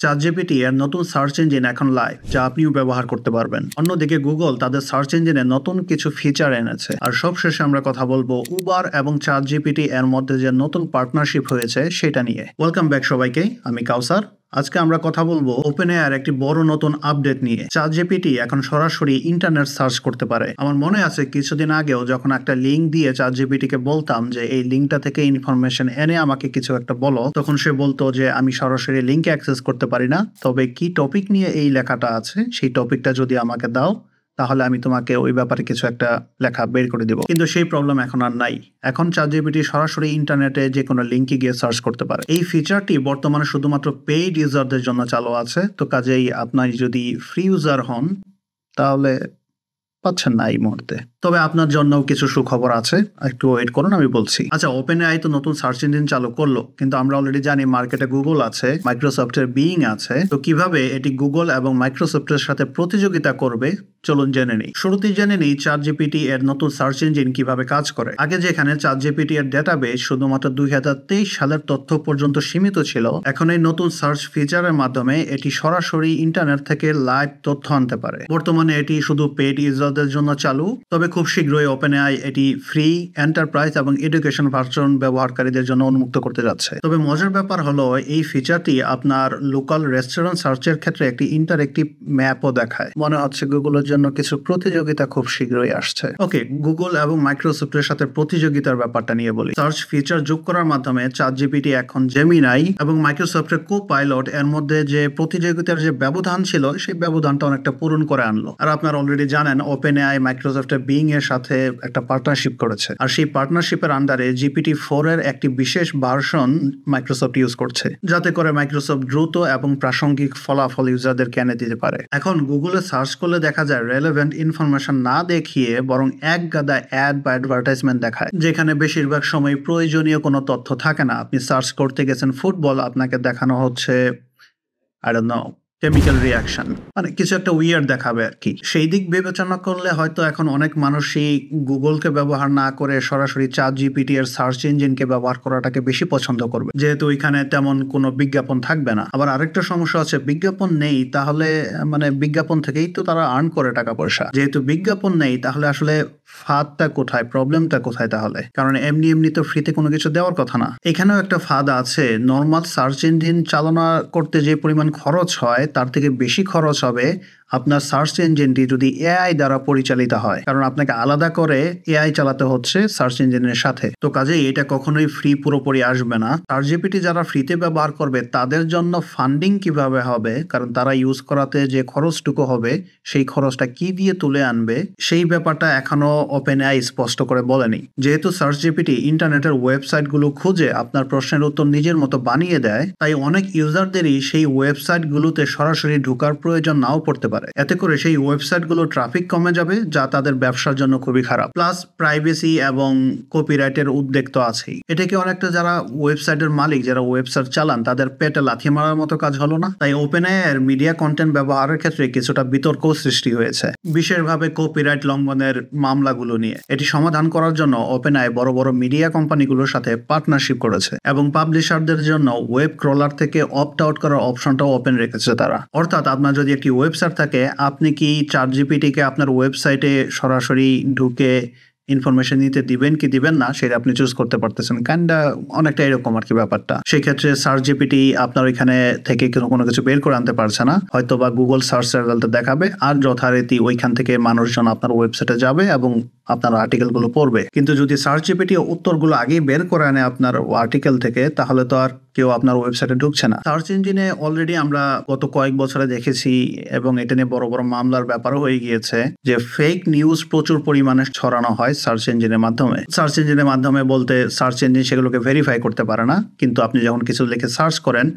ChatGPT এর নতুন search engine এখন লাইভ, যা আপনিও ব্যবহার করতে পারবেন। অন্যদিকে গুগল তাদের সার্চ ইঞ্জিনে নতুন কিছু ফিচার এনেছে। আর সবশেষে আমরা কথা বলবো উবার এবং ChatGPT এর মধ্যে যে নতুন পার্টনারশিপ হয়েছে সেটা নিয়ে। ওয়েলকাম ব্যাক সবাইকে, আমি কাউসার। আজকে আমরা কথা বলবো ওপেনএআই একটি বড় নতুন আপডেট নিয়ে। ChatGPT এখন সরাসরি ইন্টারনেট সার্চ করতে পারে। আমার মনে আছে কিছুদিন আগেও যখন একটা লিঙ্ক দিয়ে ChatGPT কে বলতাম যে এই লিঙ্কটা থেকে ইনফরমেশন এনে আমাকে কিছু একটা বলো, তখন সে বলতো যে আমি সরাসরি লিঙ্কে অ্যাক্সেস করতে পারি না, তবে কি টপিক নিয়ে এই লেখাটা আছে সেই টপিকটা যদি আমাকে দাও তাহলে আমি তোমাকে ওই ব্যাপারে কিছু একটা লেখা বের করে দিব। কিন্তু সেই প্রবলেম এখন আর নাই। এখন ChatGPT সরাসরি ইন্টারনেটে যে কোনো লিঙ্কে গিয়ে সার্চ করতে পারে। এই ফিচারটি বর্তমানে শুধুমাত্র পেইড ইউজারদের জন্য চালু আছে, তো কাজেই আপনার যদি ফ্রি ইউজার হন তাহলে পাচ্ছেন না এই মুহূর্তে। তবে আপনার জন্যও কিছু সুখবর আছে, একটু ওয়েট করুন, আমি বলছি। আচ্ছা, ওপেনএআই তো নতুন সার্চ ইঞ্জিন চালু করলো, কিন্তু আমরা অলরেডি জানি মার্কেটে গুগল আছে, মাইক্রোসফটের বিং আছে। তো কিভাবে এটি গুগল এবং মাইক্রোসফটের সাথে প্রতিযোগিতা করবে চলুন জেনে নিই। শুরুতেই জেনে নিই ChatGPT এর নতুন সার্চ ইঞ্জিন কিভাবে কাজ করে। আগে যেখানে ChatGPT এর ডেটাবেস শুধুমাত্র 2023 সালের তথ্য পর্যন্ত সীমিত ছিল, এখন এই নতুন সার্চ ফিচারের মাধ্যমে এটি সরাসরি ইন্টারনেট থেকে লাইভ তথ্য আনতে পারে। বর্তমানে এটি শুধু পেইড ইউজারদের জন্য চালু, তবে খুব শীঘ্রই ওপেনএআই এটি ফ্রি, এন্টারপ্রাইজ এবং এডুকেশন ভার্সন ব্যবহারকারীদের জন্য উন্মুক্ত করতে যাচ্ছে। তবে মজার ব্যাপার হলো এই ফিচারটি আপনার লোকাল রেস্টুরেন্ট সার্চের ক্ষেত্রে একটি ইন্টারেক্টিভ ম্যাপও দেখায়। মনে হচ্ছে গুগলের জন্য কিছু প্রতিযোগিতা খুব শীঘ্রই আসছে। ওকে, গুগল এবং মাইক্রোসফটের সাথে প্রতিযোগিতার ব্যাপারটা নিয়ে বলি। সার্চ ফিচার যোগ করার মাধ্যমে ChatGPT এখন জেমিনাই এবং মাইক্রোসফটের কো-পাইলট এর মধ্যে যে প্রতিযোগিতার যে ব্যবধান ছিল সেই ব্যবধানটা অনেকটা পূরণ করে আনলো। আর আপনারা অলরেডি জানেন ওপেনএআই মাইক্রোসফটের বিং এর সাথে একটা পার্টনারশিপ করেছে, আর সেই পার্টনারশিপের আন্ডারে GPT-4 এর একটি বিশেষ ভার্সন মাইক্রোসফট ইউজ করছে, যাতে করে মাইক্রোসফট দ্রুত এবং প্রাসঙ্গিক ফলাফল ইউজারদেরকে এনে দিতে পারে। এখন গুগলে সার্চ করলে দেখা যায় রেলেভেন্ট ইনফরমেশন না দেখিয়ে বরং এক গাদা অ্যাড বা অ্যাডভার্টাইজমেন্ট দেখায়, যেখানে বেশিরভাগ সময় প্রয়োজনীয় কোনো তথ্য থাকে না। আপনি সার্চ করতে গেছেন ফুটবল, আপনাকে দেখানো হচ্ছে I don't know chemical reaction, মানে কিছু একটা উইয়ার্ড দেখাবে আর কি। সেই দিক বিবেচনা করলে হয়তো এখন অনেক মানুষই গুগলকে ব্যবহার না করে সরাসরি ChatGPT এর সার্চ ইঞ্জিনকে ব্যবহার করাটাকে বেশি পছন্দ করবে, যেহেতু ওইখানে তেমন কোনো বিজ্ঞাপন থাকবে না। আবার আরেকটা সমস্যা আছে, বিজ্ঞাপন নেই তাহলে মানে বিজ্ঞাপন থেকেই তো তারা আর্ন করে টাকা পয়সা। যেহেতু বিজ্ঞাপন নেই তাহলে আসলে ফাঁদটা কোথায়, প্রবলেমটা কোথায় তাহলে? কারণ এমনি এমনি তো ফ্রিতে কোনো কিছু দেওয়ার কথা না। এখানেও একটা ফাঁদ আছে। নর্মাল সার্চ ইঞ্জিন চালনা করতে যে পরিমাণ খরচ হয় তার থেকে বেশি খরচ হবে আপনার সার্চ ইঞ্জিনটি যদি এআই দ্বারা পরিচালিত হয়, কারণ আপনাকে আলাদা করে এআই চালাতে হচ্ছে সার্চ ইঞ্জিনের সাথে। তো কাজেই এটা কখনোই ফ্রি পুরোপুরি আসবে না। ChatGPT যারা ফ্রিতে ব্যবহার করবে তাদের জন্য ফান্ডিং কিভাবে হবে, কারণ তারা ইউজ করাতে যে খরচটুকু হবে সেই খরচটা কি দিয়ে তুলে আনবে সেই ব্যাপারটা এখনো ওপেনএআই স্পষ্ট করে বলেনি। যেহেতু ChatGPT ইন্টারনেটের ওয়েবসাইটগুলো খুঁজে আপনার প্রশ্নের উত্তর নিজের মতো বানিয়ে দেয়, তাই অনেক ইউজারদেরই সেই ওয়েবসাইটগুলোতে সরাসরি ঢোকার প্রয়োজন নাও পড়তে পারে। এতে করে সেই ওয়েবসাইটগুলো ট্রাফিক কমে যাবে, যা তাদের ব্যবসার জন্য খুবই খারাপ। প্লাস প্রাইভেসি এবং কপিরাইটের উদ্বেগ তো আছেই। এটাকে অনেকটা যারা ওয়েবসাইটের মালিক, যারা ওয়েবসাইট চালান তাদের পেটে লাথি মারার মতো কাজ হলো না? তাই ওপেনএআই এর মিডিয়া কন্টেন্ট ব্যবহারের ক্ষেত্রে কিছুটা বিতর্ক সৃষ্টি হয়েছে, বিশেষভাবে কপিরাইট লঙ্ঘনের মামলাগুলো নিয়ে। এটি সমাধান করার জন্য ওপেনএআই বড় বড় মিডিয়া কোম্পানিগুলোর সাথে পার্টনারশিপ করেছে এবং পাবলিশারদের জন্য ওয়েব ক্রলার থেকে অপ্ট আউট করার অপশনটাও ওপেন রেখেছে তারা। অর্থাৎ আপনার যদি একটি ওয়েবসাইট থাকে, আপনি কি ChatGPT কে আপনার ওয়েবসাইটে সরাসরি ঢুকে ইনফরমেশন নিতে দিবেন কি দিবেন না সেটা আপনি চুজ করতে পারতেছেন। কাইন্ডা অনেকটা এরকম আর কি ব্যাপারটা। সেই ক্ষেত্রে ChatGPT আপনার ওইখানে থেকে কোনো কিছু বের করে আনতে পারছে না, হয়তো বা গুগল সার্চ রেজাল্টে দেখাবে, আর যথারীতি ওইখান থেকে মানুষজন আপনার ওয়েবসাইটে যাবে এবং আপনার আর্টিকেলগুলো পড়বে। কিন্তু যদি ChatGPT উত্তরগুলো আগেই বের করে আনে আপনার আর্টিকেল থেকে, তাহলে তো আর কেউ আপনার ওয়েবসাইটে ঢুকছে না। সার্চ ইঞ্জিনে অলরেডি আমরা গত কয়েক বছরে দেখেছি এবং এটা নিয়ে বড় বড় মামলার ব্যাপারও হয়ে গিয়েছে যে ফেক নিউজ প্রচুর পরিমাণে ছড়ানো হয় সার্চ ইঞ্জিনের মাধ্যমে। সার্চ ইঞ্জিনের মাধ্যমে বলতে সার্চ ইঞ্জিন সেগুলোকে ভেরিফাই করতে পারে না, কিন্তু আপনি যখন কিছু লিখে সার্চ করেন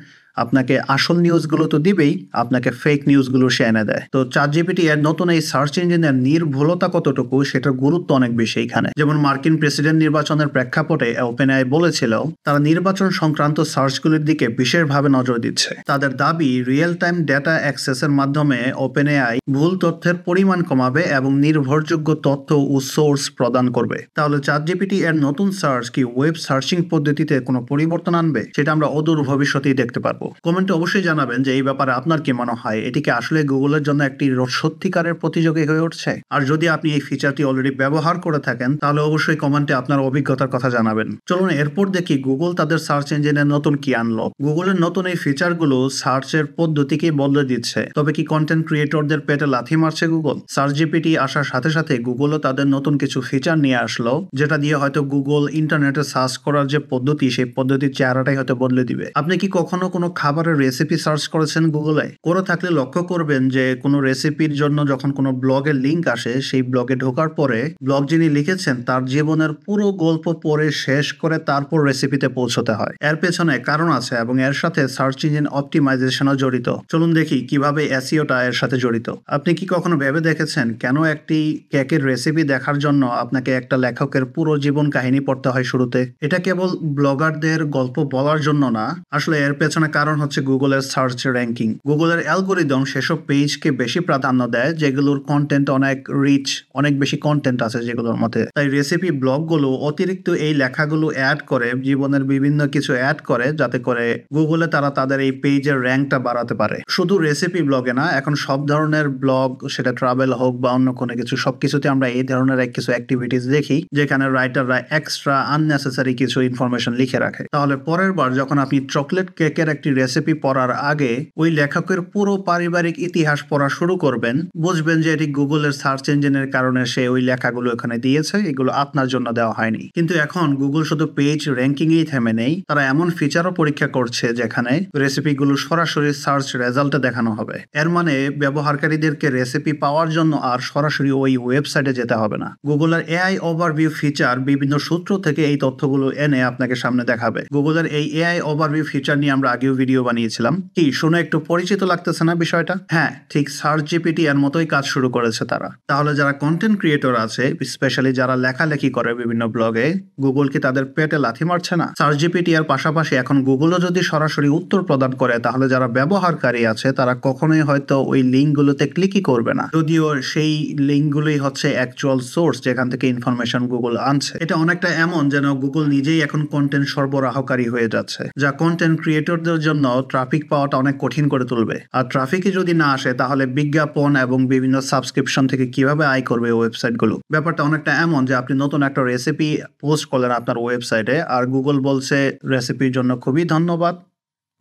আপনাকে আসল নিউজগুলো তো দিবেই, আপনাকে ফেক নিউজগুলো সে এনে দেয়। তো ChatGPT এর নতুন এই সার্চ ইঞ্জিনের নির্ভুলতা কতটুকু সেটার গুরুত্ব অনেক বেশি এখানে। যেমন মার্কিন প্রেসিডেন্ট নির্বাচনের প্রেক্ষাপটে ওপেনএআই বলেছিল তারা নির্বাচন সংক্রান্ত সার্চগুলির দিকে বিশেষভাবে নজর দিচ্ছে। তাদের দাবি রিয়েল টাইম ডেটা অ্যাক্সেসের মাধ্যমে ওপেনএআই ভুল তথ্যের পরিমাণ কমাবে এবং নির্ভরযোগ্য তথ্য ও সোর্স প্রদান করবে। তাহলে ChatGPT এর নতুন সার্চ কি ওয়েব সার্চিং পদ্ধতিতে কোনো পরিবর্তন আনবে, সেটা আমরা অদূর ভবিষ্যতেই দেখতে পারবো। কমেন্টে অবশ্যই জানাবেন যে এই ব্যাপারে আপনার কি মনে হয়, এটি কি আসলে গুগলের জন্য একটি সত্যিকারের প্রতিযোগী হয়ে উঠছে? আর যদি আপনি এই ফিচারটি অলরেডি ব্যবহার করে থাকেন তাহলে অবশ্যই কমেন্টে আপনার অভিজ্ঞতার কথা জানাবেন। চলুন এরপর দেখি গুগল তাদের সার্চ ইঞ্জিনে নতুন কি আনলো। গুগলের নতুন এই ফিচারগুলো সার্চের পদ্ধতিকে বদলে দিচ্ছে। তবে কি কন্টেন্ট ক্রিয়েটরদের পেটে লাথি মারছে গুগল? সার্চ জিপিটি আসার সাথে সাথে গুগলও তাদের নতুন কিছু ফিচার নিয়ে আসলো, যেটা দিয়ে হয়তো গুগল ইন্টারনেটে সার্চ করার যে পদ্ধতি, সেই পদ্ধতির চেহারাটাই হয়তো বদলে দিবে। আপনি কি কখনো কোনো খাবারের রেসিপি সার্চ করেছেন গুগলে? করে থাকলে লক্ষ্য করবেন যে কোনো রেসিপির জন্য যখন কোনো ব্লগের লিঙ্ক আসে, সেই ব্লগে ঢোকার পরে ব্লগ যিনি লিখেছেন তার জীবনের পুরো গল্প পড়ে শেষ করে তারপর রেসিপিতে পৌঁছতে হয়। এর পেছনে কারণ আছে এবং এর সাথে সার্চ ইঞ্জিন অপটিমাইজেশনও জড়িত। চলুন দেখি কিভাবে এসইওটা এর সাথে জড়িত। আপনি কি কখনো ভেবে দেখেছেন কেন একটি কেকের রেসিপি দেখার জন্য আপনাকে একটা লেখকের পুরো জীবন কাহিনী পড়তে হয় শুরুতে? এটা কেবল ব্লগারদের গল্প বলার জন্য না, আসলে এর পেছনে কারণ হচ্ছে গুগলের সার্চ র্যাঙ্কিং। গুগলের অ্যালগোরিদম সেসব পেজকে বেশি প্রাধান্য দেয় যেগুলোর কন্টেন্ট অনেক রিচ, অনেক বেশি কন্টেন্ট আছে যেগুলোর মধ্যে। তাই রেসিপি ব্লগগুলো অতিরিক্ত এই লেখাগুলো অ্যাড করে, জীবনের বিভিন্ন কিছু অ্যাড করে, যাতে করে গুগলে তারা তাদের এই পেজের র্যাঙ্কটা বাড়াতে পারে। শুধু রেসিপি ব্লগে না, এখন সব ধরনের ব্লগ, সেটা ট্রাভেল হোক বা অন্য কোনো কিছু, সবকিছুতে আমরা এই ধরনের কিছু অ্যাক্টিভিটিস দেখি যেখানে রাইটাররা এক্সট্রা আননেসেসারি কিছু ইনফরমেশন লিখে রাখে। তাহলে পরের বার যখন আপনি চকলেট কেকের একটি রেসিপি পড়ার আগে ওই লেখকের পুরো পারিবারিক ইতিহাস পড়া শুরু করবেন, বুঝবেন যে এটি গুগলের সার্চ ইঞ্জিনের কারণে সে ওই লেখাগুলো এখানে দিয়েছে, এগুলো আপনার জন্য দেওয়া হয়নি। কিন্তু এখন গুগল শুধু পেজ র্যাঙ্কিংয়েই থেমে নেই, তারা এমন ফিচারও পরীক্ষা করছে যেখানে রেসিপিগুলো সরাসরি সার্চ রেজাল্টে দেখানো হবে। এর মানে ব্যবহারকারীদেরকে রেসিপি পাওয়ার জন্য আর সরাসরি ওই ওয়েবসাইটে যেতে হবে না। গুগলের এআই ওভারভিউ ফিচার বিভিন্ন সূত্র থেকে এই তথ্যগুলো এনে আপনাকে সামনে দেখাবে। গুগলের এই এআই ওভারভিউ ফিচার নিয়ে আমরা আগেও ভিডিও বানিয়েছিলাম। কি শুনে একটু পরিচিত লাগতেছে না বিষয়টা? হ্যাঁ, ঠিক সার্চ জিপিটি এর মতোই কাজ শুরু করেছে তারা। তাহলে যারা কন্টেন্ট ক্রিয়েটর আছে, স্পেশালি যারা লেখালেখি করে বিভিন্ন ব্লগে, গুগল কি তাদের পেটে লাথি মারছে না? সার্চ জিপিটি এর পাশাপাশি এখন গুগলও যদি সরাসরি উত্তর প্রদান করে, তাহলে যারা ব্যবহারকারী আছে তারা কখনোই হয়তো ওই লিঙ্কগুলোতে ক্লিকই করবে না, যদিও সেই লিঙ্কগুলোই হচ্ছে অ্যাকচুয়াল সোর্স যেখান থেকে ইনফরমেশন গুগল আনছে। এটা অনেকটা এমন যেন গুগল নিজেই এখন কন্টেন্ট সরবরাহকারী হয়ে যাচ্ছে, যা কন্টেন্ট ক্রিয়েটরদের জন্য ট্রাফিক পাওয়াটা অনেক কঠিন করে তুলবে। আর ট্রাফিকই যদি না আসে, তাহলে বিজ্ঞাপন এবং বিভিন্ন সাবস্ক্রিপশন থেকে কিভাবে আয় করবে ওয়েবসাইটগুলো? ব্যাপারটা অনেকটা এমন যে আপনি নতুন একটা রেসিপি পোস্ট করলেন আপনার ওয়েবসাইটে, আর গুগল বলছে রেসিপির জন্য খুবই ধন্যবাদ,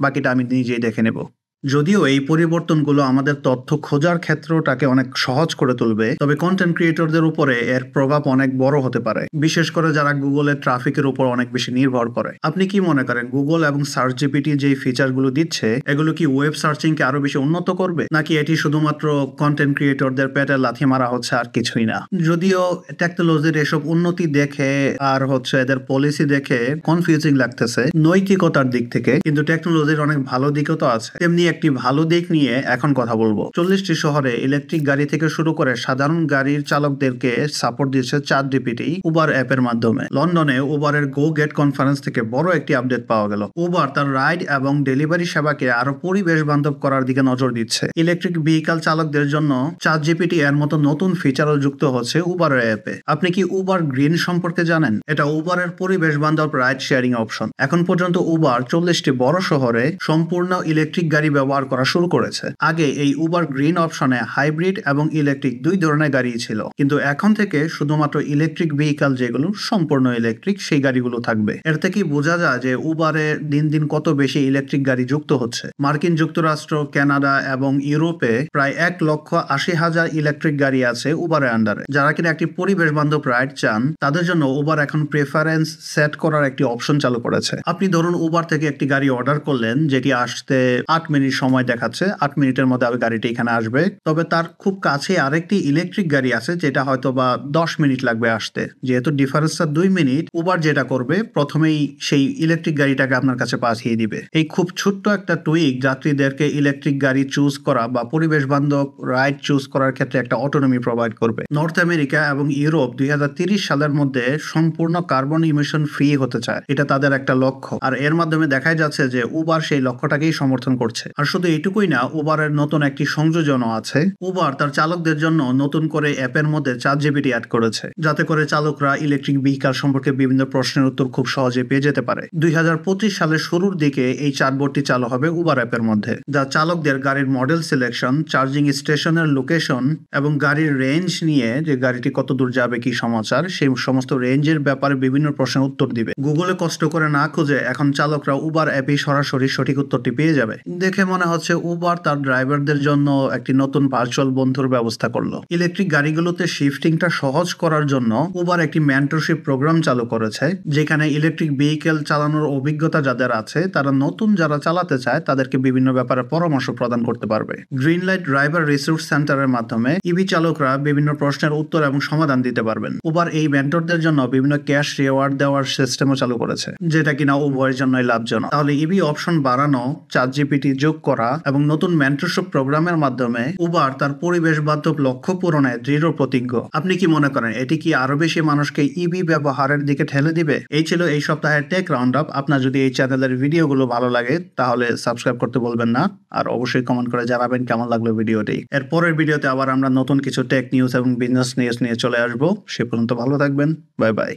বাকিটা আমি নিজেই দেখে নেব। যদিও এই পরিবর্তনগুলো আমাদের তথ্য খোঁজার ক্ষেত্রটাকে অনেক সহজ করে তুলবে, তবে কন্টেন্ট ক্রিয়েটরদের উপরে এর প্রভাব অনেক বড় হতে পারে, বিশেষ করে যারা গুগলের ট্রাফিকের উপর অনেক বেশি নির্ভর করে। আপনি কি মনে করেন গুগল এবং সার্চ জিপিটি যে ফিচারগুলো দিচ্ছে, এগুলো কি ওয়েব সার্চিংকে আরো বেশি উন্নত করবে, নাকি এটি শুধুমাত্র কন্টেন্ট ক্রিয়েটরদের পেটে লাথি মারা হচ্ছে আর কিছুই না? যদিও টেকনোলজির এসব উন্নতি দেখে আর এদের পলিসি দেখে কনফিউজিং লাগতেছে নৈতিকতার দিক থেকে, কিন্তু টেকনোলজির অনেক ভালো দিকও তো আছে। তেমনি একটি ভালো দিক নিয়ে এখন কথা বলবো। 40টি শহরে ইলেকট্রিক গাড়ি থেকে শুরু করে সাধারণ গাড়ির চালকদেরকে সাপোর্ট দিচ্ছে চ্যাট জিপিটি উবার অ্যাপের মাধ্যমে। লন্ডনে উবারের গো গেট কনফারেন্স থেকে বড় একটি আপডেট পাওয়া গেল। উবার তার রাইড এবং ডেলিভারি সেবাকে আরো পরিবেশ বান্ধব করার দিকে নজর দিচ্ছে। ইলেকট্রিক ভেহিকল চালকদের জন্য চ্যাট জিপিটি এর মতো নতুন ফিচারও যুক্ত হচ্ছে উবারের অ্যাপে। আপনি কি উবার গ্রিন সম্পর্কে জানেন? এটা উবারের পরিবেশ বান্ধব রাইড শেয়ারিং অপশন। এখন পর্যন্ত উবার 40টি বড় শহরে সম্পূর্ণ ইলেকট্রিক গাড়ি ব্যবহার করা শুরু করেছে। আগে এই উবার গ্রিন অপশনে হাইব্রিড এবং ইলেকট্রিক দুই ধরনের গাড়ি ছিল, কিন্তু এখন থেকে শুধুমাত্র ইলেকট্রিক ভেহিকল যেগুলো সম্পূর্ণ ইলেকট্রিক, সেই গাড়িগুলো থাকবে। এর থেকে বোঝা যায় যে উবারে দিন দিন কত বেশি ইলেকট্রিক গাড়ি যুক্ত হচ্ছে। মার্কিন যুক্তরাষ্ট্র, কানাডা এবং ইউরোপে প্রায় 1,80,000 ইলেকট্রিক গাড়ি আছে উবারের আন্ডারে। যারা কিনা একটি পরিবেশ বান্ধব রাইড চান, তাদের জন্য উবার এখন প্রেফারেন্স সেট করার একটি অপশন চালু করেছে। আপনি ধরুন উবার থেকে একটি গাড়ি অর্ডার করলেন, যেটি আসতে 8 মিনিট সময় দেখাচ্ছে, 8 মিনিটের মধ্যে গাড়িটি এখানে আসবে। তবে তার খুব কাছে আরেকটি ইলেকট্রিক গাড়ি আছে যেটা হয়তো বা 10 মিনিট লাগবে আসতে। যেহেতু ডিফারেন্সটা 2 মিনিট, উবার যেটা করবে প্রথমেই সেই ইলেকট্রিক গাড়িটাকে আপনার কাছে পাঠিয়ে দিবে। এই খুব ছোট্ট একটা টুইক যাত্রীদেরকে ইলেকট্রিক গাড়ি চুজ করা বা পরিবেশ বান্ধব রাইড চুজ করার ক্ষেত্রে একটা অটোনমি প্রোভাইড করবে। নর্থ আমেরিকা এবং ইউরোপ 2030 সালের মধ্যে সম্পূর্ণ কার্বন ইমিশন ফ্রি হতে চায়, এটা তাদের একটা লক্ষ্য। আর এর মাধ্যমে দেখাই যাচ্ছে যে উবার সেই লক্ষ্যটাকেই সমর্থন করছে। আর শুধু এইটুকুই না, উবারের নতুন একটি সংযোজনও আছে। উবার তার চালকদের জন্য নতুন করে অ্যাপের মধ্যে ChatGPT অ্যাড করেছে, যাতে করে চালকরা ইলেকট্রিক ভেহিকল সম্পর্কে বিভিন্ন প্রশ্নের উত্তর খুব সহজে পেয়ে যেতে পারে। 2025 সালের শুরুর দিকে এই চ্যাটবটটি চালু হবে উবার অ্যাপের মধ্যে, যা চালকদের গাড়ির মডেল সিলেকশন, চার্জিং স্টেশনের লোকেশন এবং গাড়ির রেঞ্জ নিয়ে, যে গাড়িটি কত দূর যাবে, কি সমাচার, সেই সমস্ত রেঞ্জের ব্যাপারে বিভিন্ন প্রশ্নের উত্তর দিবে। গুগলে কষ্ট করে না খুঁজে এখন চালকরা উবার অ্যাপে সরাসরি সঠিক উত্তরটি পেয়ে যাবে। দেখে মনে হচ্ছে উবার তার ড্রাইভারদের জন্য একটি নতুন ভার্চুয়াল বন্ধুর ব্যবস্থা করলো। ইলেকট্রিক গাড়িগুলোতে শিফটিংটা সহজ করার জন্য উবার একটি মেন্টরশিপ প্রোগ্রাম চালু করেছে, যেখানে ইলেকট্রিক ভেহিকেল চালানোর অভিজ্ঞতা যাদের আছে তারা নতুন যারা চালাতে চায় তাদেরকে বিভিন্ন ব্যাপারে পরামর্শ প্রদান করতে পারবে। গ্রিন লাইট ড্রাইভার রিসোর্স সেন্টারের মাধ্যমে ইভি চালকরা বিভিন্ন প্রশ্নের উত্তর এবং সমাধান দিতে পারবেন। উবার এই মেন্টরদের জন্য বিভিন্ন ক্যাশ রিওয়ার্ড দেওয়ার সিস্টেমও চালু করেছে, যেটা কিনা উভয়ের জন্যই লাভজনক। তাহলে ইভি অপশন বাড়ানো, ChatGPT যোগ করা এবং নতুন মেন্টরশিপ প্রোগ্রামের মাধ্যমে উবার তার পরিবেশ বান্ধব লক্ষ্য পূরণে দৃঢ় প্রতিজ্ঞ। আপনি কি মনে করেন এটি কি আরো বেশি মানুষকে ইভি ব্যবহারের দিকে ঠেলে দিবে? এই ছিল এই সপ্তাহের টেক রাউন্ড আপ। আপনার যদি এই চ্যানেলের ভিডিওগুলো ভালো লাগে তাহলে সাবস্ক্রাইব করতে বলবেন না, আর অবশ্যই কমেন্ট করে জানাবেন কেমন লাগলো ভিডিওটি। এর পরের ভিডিওতে আবার আমরা নতুন কিছু টেক নিউজ এবং বিজনেস নিউজ নিয়ে চলে আসবো। সে পর্যন্ত ভালো থাকবেন। Bye bye.